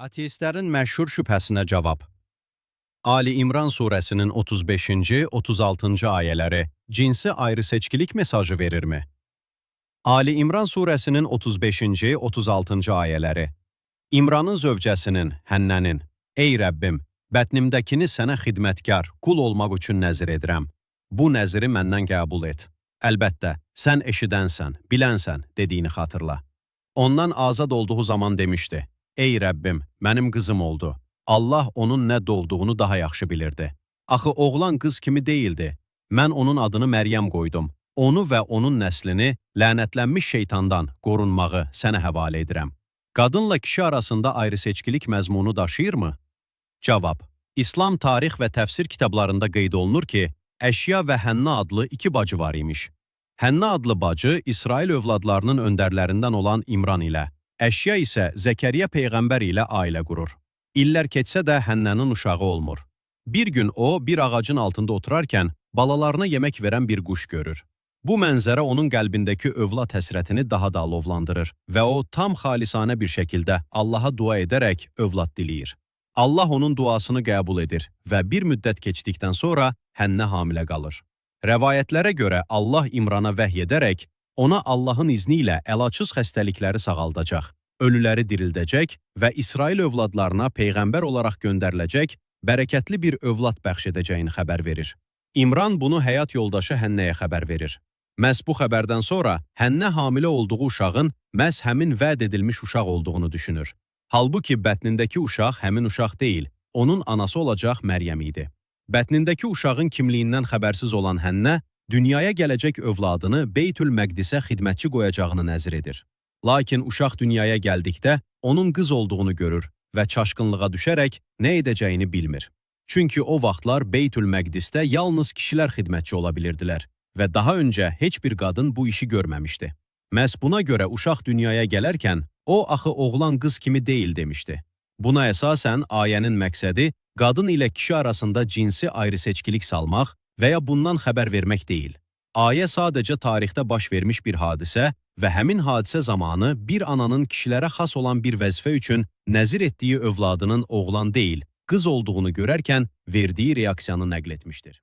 Ateistlərin məşhur şübhəsinə cavab. Ali İmran surəsinin 35-ci, 36-cı ayələri cinsi ayrı-seçkilik mesajı verirmi? Ali İmran surəsinin 35-ci, 36-cı ayələri İmranın zövcəsinin, Hənnənin, Ey Rəbbim, bətnimdəkini sənə xidmətkar, qul olmaq üçün nəzir edirəm. Bu nəziri məndən qəbul et. Əlbəttə, sən eşidənsən, bilənsən, dediyini xatırla. Ondan azad olduğu zaman demişdi, Ey Rəbbim, mənim qızım oldu. Allah onun nə doğduğunu daha yaxşı bilirdi. Axı oğlan qız kimi deyildi. Mən onun adını Məryəm qoydum. Onu və onun nəslini lənətlənmiş şeytandan qorunmağı sənə həvalə edirəm. Qadınla kişi arasında ayrı-seçkilik məzmunu daşıyırmı? Cavab. İslam tarix və təfsir kitablarında qeyd olunur ki, Əşya və Hənnə adlı iki bacı var imiş. Hənnə adlı bacı İsrail övladlarının öndərlərindən olan İmran ilə, Əşya isə Zəkəriyyə peyğəmbər ilə ailə qurur. İllər keçsə də Hənnənin uşağı olmur. Bir gün o, bir ağacın altında oturarkən balalarına yemək verən bir quş görür. Bu mənzərə onun qəlbindəki övlad həsrətini daha da alovlandırır və o tam xalisanə bir şəkildə Allaha dua edərək övlad diləyir. Allah onun duasını qəbul edir və bir müddət keçdikdən sonra Hənnə hamilə qalır. Rəvayətlərə görə Allah İmrana vəhy edərək ona Allahın izni ilə əlacız xəstəlikləri sağaldacaq, ölüləri dirildəcək və İsrail övladlarına peyğəmbər olaraq göndəriləcək bərəkətli bir övlad bəxş edəcəyini xəbər verir. İmran bunu həyat yoldaşı Hənnəyə xəbər verir. Məhz bu xəbərdən sonra Hənnə hamilə olduğu uşağın məhz həmin vəd edilmiş uşaq olduğunu düşünür. Halbuki bətnindəki uşaq həmin uşaq deyil, onun anası olacaq Məryəm idi. Bətnindəki uşağın kimliyindən xəbərsiz olan Hənnə, dünyaya gələcək övladını Beytül Məqdisə xidmətçi qoyacağını nəzir edir. Lakin uşaq dünyaya gəldikdə onun qız olduğunu görür və çaşqınlığa düşərək nə edəcəyini bilmir. Çünki o vaxtlar Beytül Məqdisdə yalnız kişilər xidmətçi ola bilirdilər və daha öncə heç bir qadın bu işi görməmişdi. Məhz buna görə uşaq dünyaya gələrkən o axı oğlan qız kimi deyil demişdi. Buna əsasən ayənin məqsədi qadın ilə kişi arasında cinsi ayrı-seçkilik salmaq və ya bundan xəbər vermək deyil. Ayə sadəcə tarixdə baş vermiş bir hadisə və həmin hadisə zamanı bir ananın kişilərə xas olan bir vəzifə üçün nəzir etdiyi övladının oğlan deyil, qız olduğunu görərkən verdiyi reaksiyanı nəql etmişdir.